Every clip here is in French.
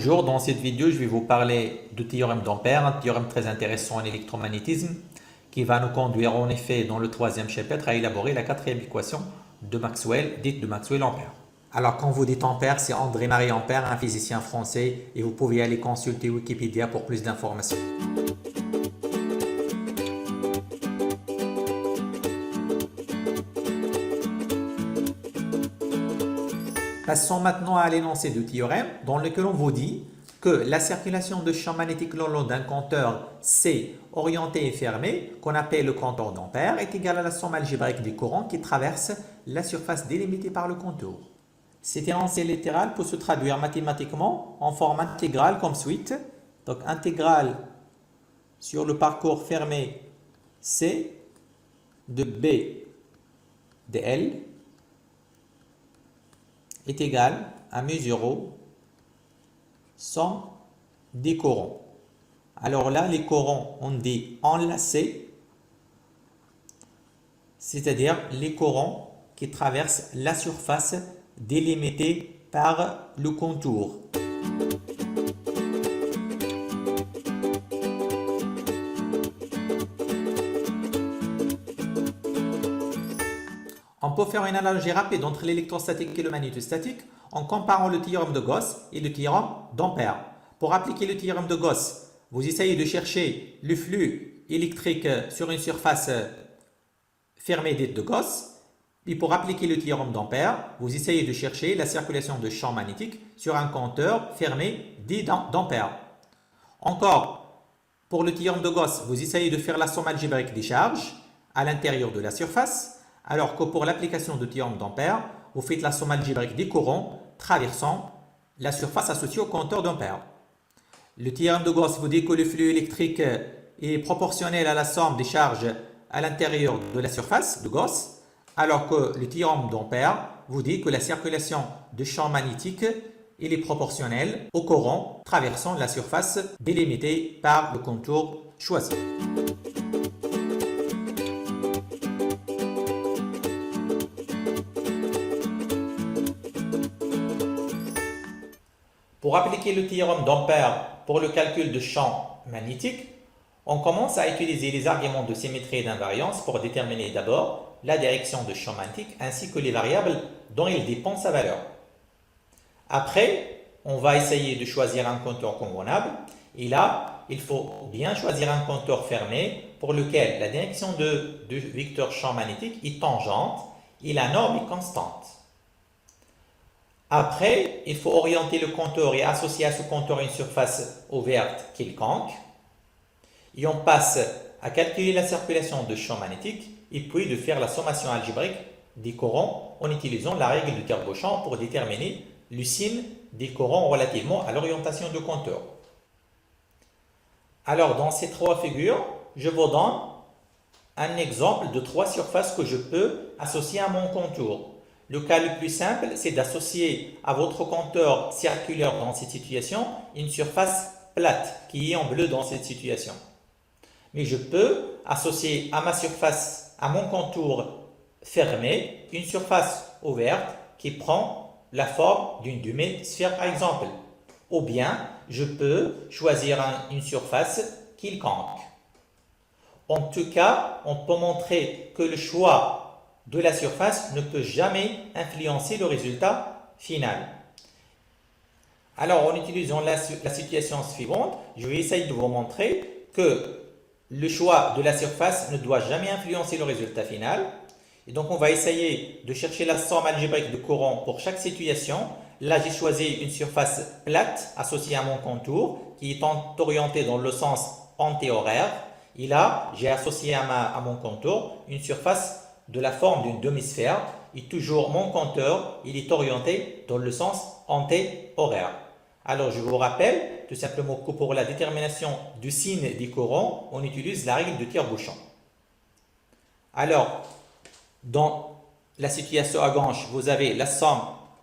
Bonjour, dans cette vidéo, je vais vous parler du théorème d'Ampère, un théorème très intéressant en électromagnétisme qui va nous conduire en effet dans le troisième chapitre à élaborer la quatrième équation de Maxwell, dite de Maxwell-Ampère. Alors quand vous dites Ampère, c'est André-Marie Ampère, un physicien français, et vous pouvez aller consulter Wikipédia pour plus d'informations. Passons maintenant à l'énoncé du théorème dans lequel on vous dit que la circulation de champ magnétique le long d'un compteur C orienté et fermé, qu'on appelle le compteur d'Ampère, est égale à la somme algébrique des courants qui traversent la surface délimitée par le contour. Cet énoncé littéral peut se traduire mathématiquement en forme intégrale comme suite. Donc intégrale sur le parcours fermé C de B dl est égal à mu0 somme des courants. Alors là, les courants, on dit enlacés, c'est-à-dire les courants qui traversent la surface délimitée par le contour. On peut faire une analogie rapide entre l'électrostatique et le magnétostatique en comparant le théorème de Gauss et le théorème d'Ampère. Pour appliquer le théorème de Gauss, vous essayez de chercher le flux électrique sur une surface fermée dite de Gauss. Et pour appliquer le théorème d'Ampère, vous essayez de chercher la circulation de champ magnétique sur un compteur fermé dit d'Ampère. Encore, pour le théorème de Gauss, vous essayez de faire la somme algébrique des charges à l'intérieur de la surface, alors que pour l'application du théorème d'Ampère, vous faites la somme algébrique des courants traversant la surface associée au compteur d'Ampère. Le théorème de Gauss vous dit que le flux électrique est proportionnel à la somme des charges à l'intérieur de la surface de Gauss, alors que le théorème d'Ampère vous dit que la circulation de champ magnétique est proportionnelle au courant traversant la surface délimitée par le contour choisi. Pour appliquer le théorème d'Ampère pour le calcul de champ magnétique, on commence à utiliser les arguments de symétrie et d'invariance pour déterminer d'abord la direction de champ magnétique ainsi que les variables dont il dépend sa valeur. Après, on va essayer de choisir un contour convenable et là, il faut bien choisir un contour fermé pour lequel la direction du vecteur champ magnétique est tangente et la norme est constante. Après, il faut orienter le contour et associer à ce contour une surface ouverte quelconque. Et on passe à calculer la circulation de champ magnétique et puis de faire la sommation algébrique des courants en utilisant la règle du Kerr-Beauchamp pour déterminer le signe des courants relativement à l'orientation du contour. Alors, dans ces trois figures, je vous donne un exemple de trois surfaces que je peux associer à mon contour. Le cas le plus simple, c'est d'associer à votre compteur circulaire dans cette situation une surface plate qui est en bleu dans cette situation. Mais je peux associer à ma surface, à mon contour fermé, une surface ouverte qui prend la forme d'une demi-sphère par exemple. Ou bien, je peux choisir une surface quelconque. En tout cas, on peut montrer que le choix de la surface ne peut jamais influencer le résultat final. Alors, en utilisant la situation suivante, je vais essayer de vous montrer que le choix de la surface ne doit jamais influencer le résultat final. Et donc, on va essayer de chercher la somme algébrique de courant pour chaque situation. Là, j'ai choisi une surface plate associée à mon contour qui est orientée dans le sens antéhoraire. Et là, j'ai associé à mon contour une surface de la forme d'une demi-sphère et toujours mon compteur, il est orienté dans le sens antéhoraire. Alors, je vous rappelle tout simplement que pour la détermination du signe des courants, on utilise la règle de Kerr-Beauchamp. Alors, dans la situation à gauche, vous avez la somme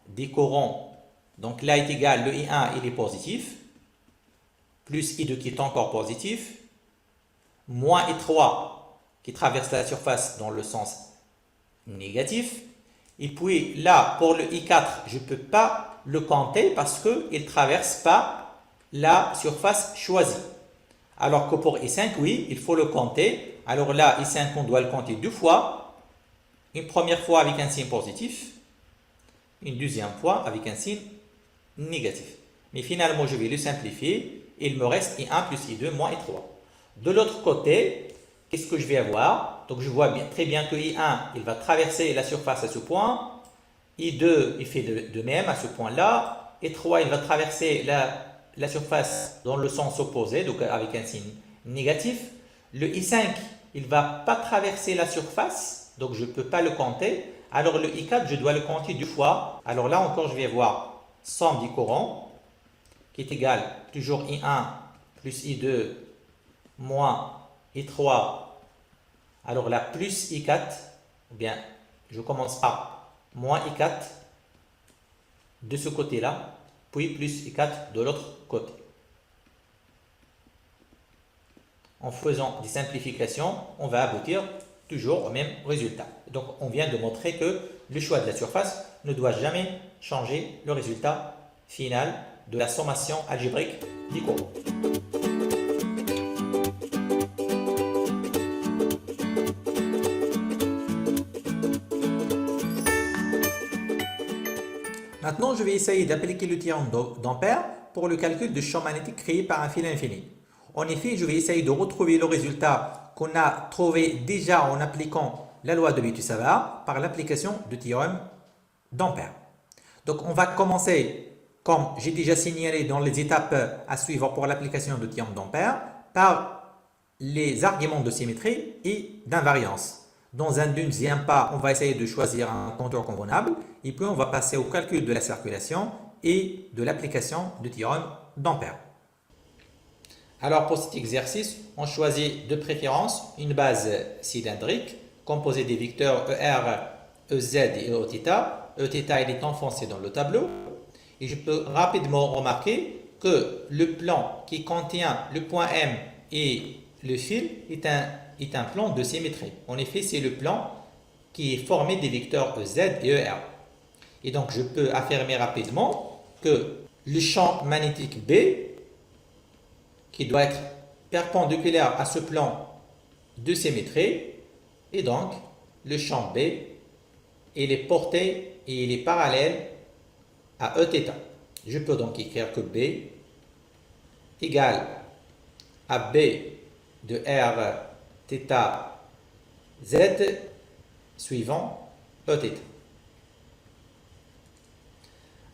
des courants. Donc là est égal, le I1 il est positif, plus I2 qui est encore positif, moins I3 qui traverse la surface dans le sens négatif. Et puis là, pour le I4, je ne peux pas le compter parce qu'il ne traverse pas la surface choisie. Alors que pour I5, oui, il faut le compter. Alors là, I5, on doit le compter deux fois. Une première fois avec un signe positif, une deuxième fois avec un signe négatif. Mais finalement, je vais le simplifier. Il me reste I1 plus I2 moins I3. De l'autre côté, qu'est-ce que je vais avoir? Donc je vois très bien que I1, il va traverser la surface à ce point. I2, il fait de même à ce point-là. I3, il va traverser la surface dans le sens opposé, donc avec un signe négatif. Le I5, il ne va pas traverser la surface, donc je ne peux pas le compter. Alors le I4, je dois le compter deux fois. Alors là encore, je vais avoir somme des courants qui est égale toujours I1 plus I2 moins I3. Alors là, plus I4, ou bien je commence par moins I4 de ce côté-là, puis plus I4 de l'autre côté. En faisant des simplifications, on va aboutir toujours au même résultat. Donc, on vient de montrer que le choix de la surface ne doit jamais changer le résultat final de la sommation algébrique des courbes. Maintenant, je vais essayer d'appliquer le théorème d'Ampère pour le calcul du champ magnétique créé par un fil infini. En effet, je vais essayer de retrouver le résultat qu'on a trouvé déjà en appliquant la loi de Biot-Savart par l'application du théorème d'Ampère. Donc, on va commencer, comme j'ai déjà signalé dans les étapes à suivre pour l'application du théorème d'Ampère, par les arguments de symétrie et d'invariance. Dans un deuxième pas, on va essayer de choisir un contour convenable et puis on va passer au calcul de la circulation et de l'application du théorème d'Ampère. Alors pour cet exercice, on choisit de préférence une base cylindrique composée des vecteurs ER, EZ et Eθ. Eθ il est enfoncé dans le tableau et je peux rapidement remarquer que le plan qui contient le point M et le fil est un plan de symétrie. En effet, c'est le plan qui est formé des vecteurs EZ et ER. Et donc, je peux affirmer rapidement que le champ magnétique B, qui doit être perpendiculaire à ce plan de symétrie, et donc le champ B, il est porté et il est parallèle à Eθ. Je peux donc écrire que B égale à B de R θ Z suivant Eθ.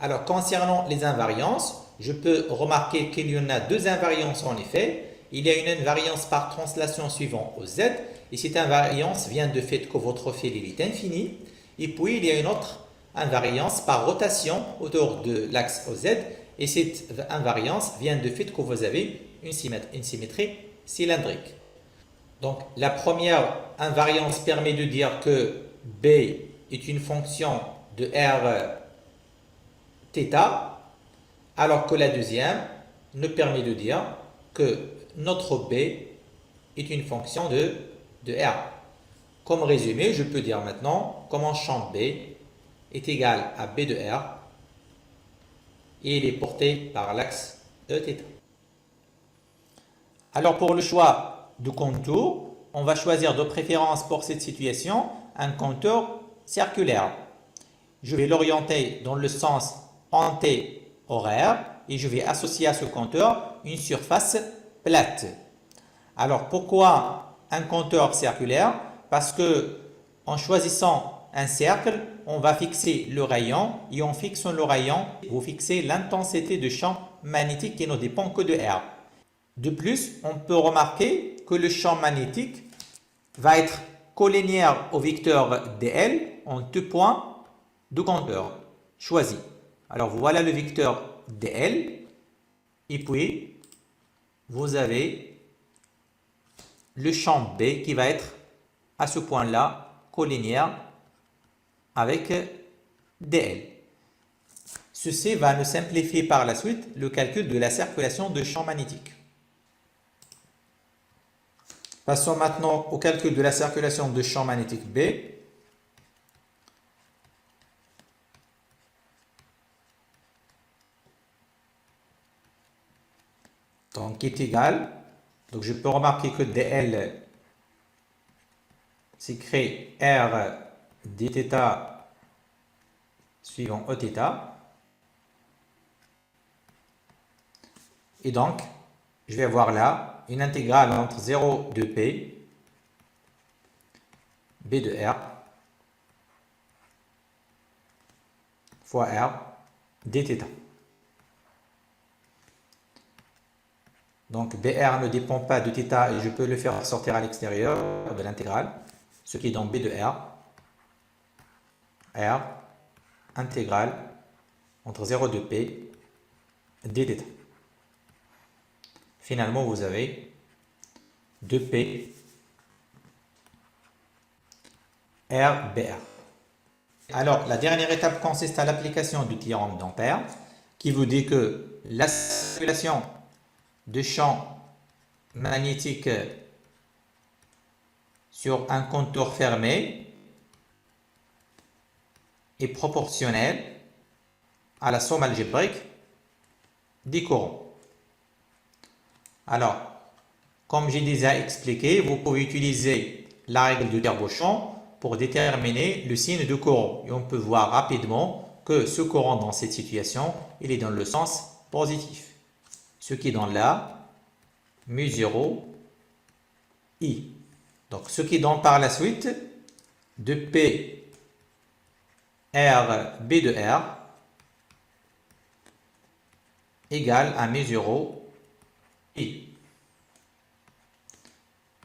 Alors, concernant les invariances, je peux remarquer qu'il y en a deux invariances en effet. Il y a une invariance par translation suivant OZ, et cette invariance vient du fait que votre fil est infini. Et puis, il y a une autre invariance par rotation autour de l'axe OZ, et cette invariance vient du fait que vous avez une symétrie cylindrique. Donc, la première invariance permet de dire que B est une fonction de R θ, alors que la deuxième nous permet de dire que notre B est une fonction de R. Comme résumé, je peux dire maintenant que mon champ B est égal à B de R et il est porté par l'axe Eθ. Alors pour le choix du contour, on va choisir de préférence pour cette situation un contour circulaire. Je vais l'orienter dans le sens anté-horaire et je vais associer à ce contour une surface plate. Alors pourquoi un contour circulaire? Parce que en choisissant un cercle, on va fixer le rayon et en fixant le rayon, vous fixez l'intensité du champ magnétique qui ne dépend que de R. De plus, on peut remarquer que le champ magnétique va être collinéaire au vecteur dl en deux points de contour choisis. Alors voilà le vecteur dl et puis vous avez le champ B qui va être à ce point-là collinéaire avec dl. Ceci va nous simplifier par la suite le calcul de la circulation de champ magnétique. Passons maintenant au calcul de la circulation de champ magnétique B. est égal, donc je peux remarquer que dl s'écrit r dθ suivant Eθ. Et donc, je vais avoir là une intégrale entre 0 de P, B de R, fois R, dθ. Donc, BR ne dépend pas de θ et je peux le faire sortir à l'extérieur de l'intégrale, ce qui est dans B de R, R, intégrale entre 0 de P, dθ. Finalement, vous avez 2P RBR. Alors, la dernière étape consiste à l'application du théorème d'Ampère qui vous dit que la circulation de champ magnétique sur un contour fermé est proportionnelle à la somme algébrique des courants. Alors, comme j'ai déjà expliqué, vous pouvez utiliser la règle du turbo-champ pour déterminer le signe de courant. Et on peut voir rapidement que ce courant dans cette situation, il est dans le sens positif. Ce qui donne là, mu0 I. Donc, ce qui donne par la suite de P R B de R égale à mu0 I.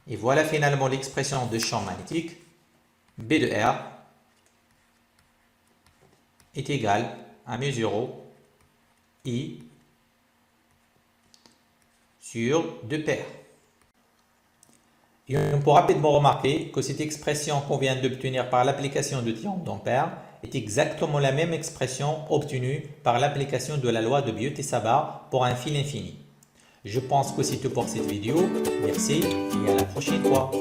Et voilà finalement l'expression de champ magnétique. B de R est égal à mu0 I sur 2PR. Et on peut rapidement remarquer que cette expression qu'on vient d'obtenir par l'application du théorème d'Ampère est exactement la même expression obtenue par l'application de la loi de Biot-Savart pour un fil infini. Je pense que c'est tout pour cette vidéo. Merci et à la prochaine fois.